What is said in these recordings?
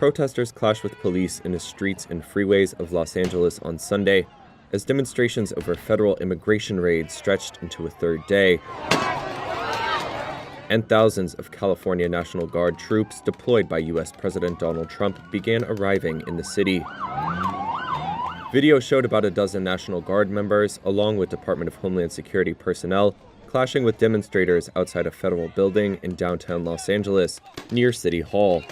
Protesters clashed with police in the streets and freeways of Los Angeles on Sunday as demonstrations over federal immigration raids stretched into a third day. And thousands of California National Guard troops deployed by U.S. President Donald Trump began arriving in the city. Video showed about a dozen National Guard members, along with Department of Homeland Security personnel, clashing with demonstrators outside a federal building in downtown Los Angeles, near City Hall.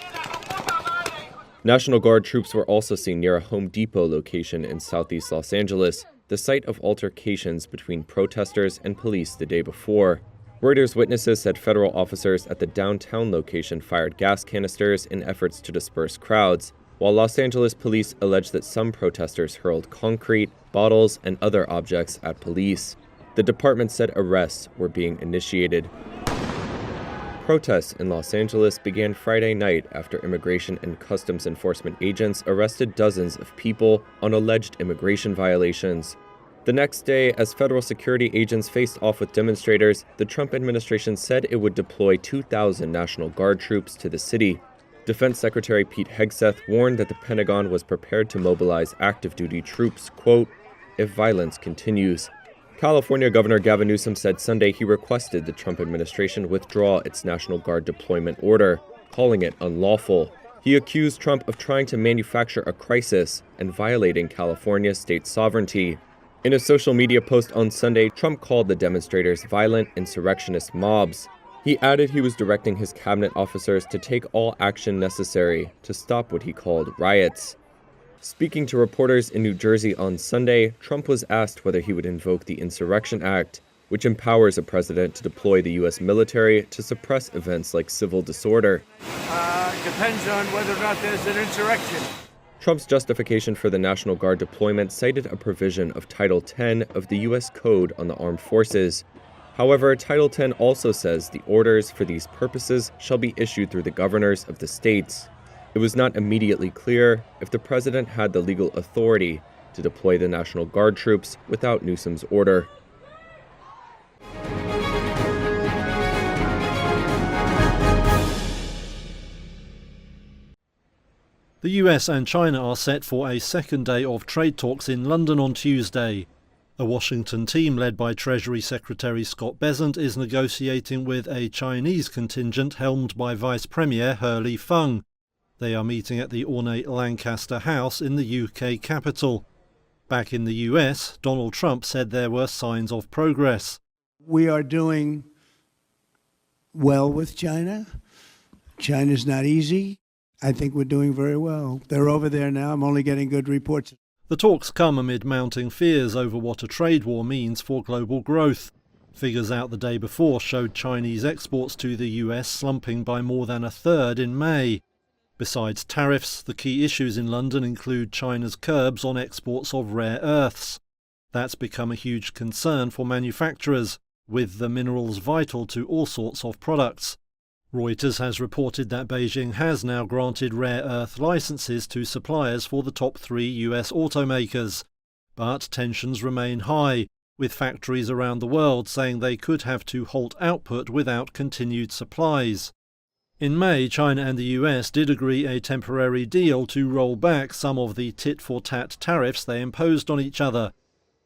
National Guard troops were also seen near a Home Depot location in southeast Los Angeles, the site of altercations between protesters and police the day before. Reuters witnesses said federal officers at the downtown location fired gas canisters in efforts to disperse crowds, while Los Angeles police alleged that some protesters hurled concrete, bottles, and other objects at police. The department said arrests were being initiated. Protests in Los Angeles began Friday night after immigration and customs enforcement agents arrested dozens of people on alleged immigration violations. The next day, as federal security agents faced off with demonstrators, the Trump administration said it would deploy 2,000 National Guard troops to the city. Defense Secretary Pete Hegseth warned that the Pentagon was prepared to mobilize active-duty troops, quote, if violence continues. California Governor Gavin Newsom said Sunday he requested the Trump administration withdraw its National Guard deployment order, calling it unlawful. He accused Trump of trying to manufacture a crisis and violating California's state sovereignty. In a social media post on Sunday, Trump called the demonstrators violent insurrectionist mobs. He added he was directing his cabinet officers to take all action necessary to stop what he called riots. Speaking to reporters in New Jersey on Sunday, Trump was asked whether he would invoke the Insurrection Act, which empowers a president to deploy the U.S. military to suppress events like civil disorder. Depends on whether or not there's an insurrection. Trump's justification for the National Guard deployment cited a provision of Title 10 of the U.S. Code on the Armed Forces. However, Title 10 also says the orders for these purposes shall be issued through the governors of the states. It was not immediately clear if the president had the legal authority to deploy the National Guard troops without Newsom's order. The US and China are set for a second day of trade talks in London on Tuesday. A Washington team led by Treasury Secretary Scott Bessent is negotiating with a Chinese contingent helmed by Vice Premier He Lifeng. They are meeting at the ornate Lancaster House in the UK capital. Back in the US, Donald Trump said there were signs of progress. We are doing well with China. China's not easy. I think we're doing very well. They're over there now. I'm only getting good reports. The talks come amid mounting fears over what a trade war means for global growth. Figures out the day before showed Chinese exports to the US slumping by more than a third in May. Besides tariffs, the key issues in London include China's curbs on exports of rare earths. That's become a huge concern for manufacturers, with the minerals vital to all sorts of products. Reuters has reported that Beijing has now granted rare earth licenses to suppliers for the top 3 US automakers. But tensions remain high, with factories around the world saying they could have to halt output without continued supplies. In May, China and the US did agree a temporary deal to roll back some of the tit-for-tat tariffs they imposed on each other.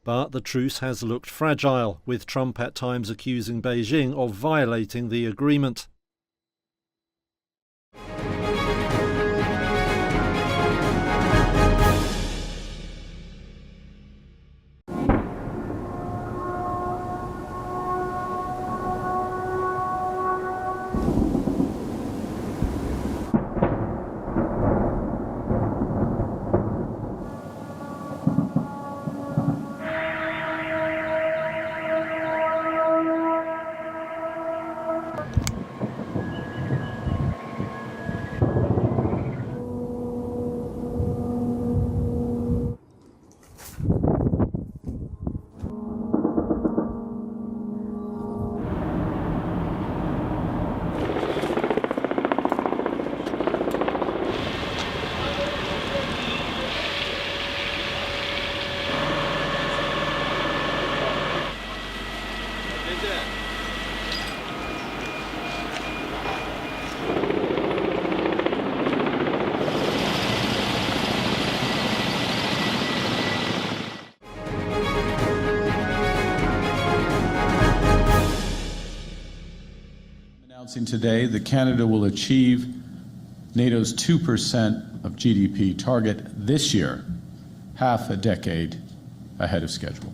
But the truce has looked fragile, with Trump at times accusing Beijing of violating the agreement. Announcing today that Canada will achieve NATO's 2% of GDP target this year, half a decade ahead of schedule.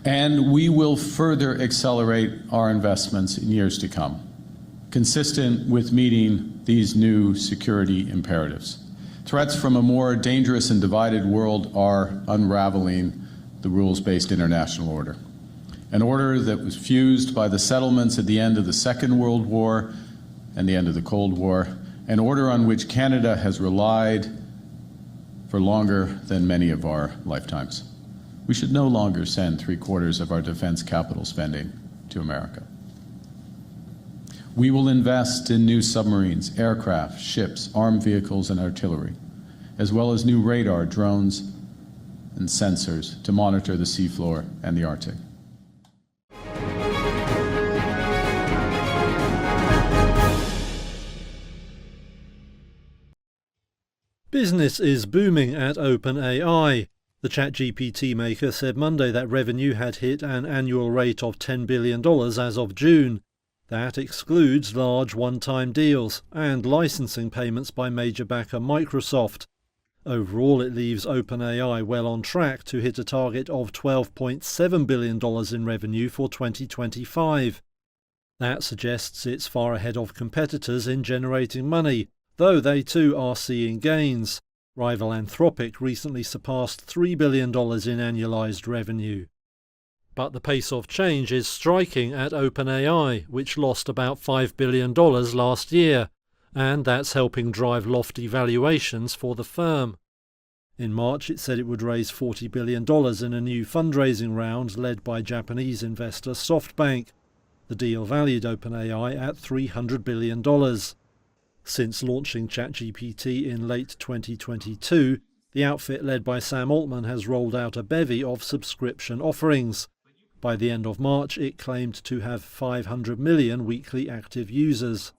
And we will further accelerate our investments in years to come, consistent with meeting these new security imperatives. Threats from a more dangerous and divided world are unraveling the rules-based international order. An order that was fused by the settlements at the end of the Second World War and the end of the Cold War, an order on which Canada has relied for longer than many of our lifetimes. We should no longer send 3/4 of our defense capital spending to America. We will invest in new submarines, aircraft, ships, armed vehicles, and artillery, as well as new radar, drones, and sensors to monitor the seafloor and the Arctic. Business is booming at OpenAI. The ChatGPT maker said Monday that revenue had hit an annual rate of $10 billion as of June. That excludes large one-time deals and licensing payments by major backer Microsoft. Overall, it leaves OpenAI well on track to hit a target of $12.7 billion in revenue for 2025. That suggests it's far ahead of competitors in generating money, though they too are seeing gains. Rival Anthropic recently surpassed $3 billion in annualized revenue. But the pace of change is striking at OpenAI, which lost about $5 billion last year, and that's helping drive lofty valuations for the firm. In March, it said it would raise $40 billion in a new fundraising round led by Japanese investor SoftBank. The deal valued OpenAI at $300 billion. Since launching ChatGPT in late 2022, the outfit led by Sam Altman has rolled out a bevy of subscription offerings. By the end of March, it claimed to have 500 million weekly active users.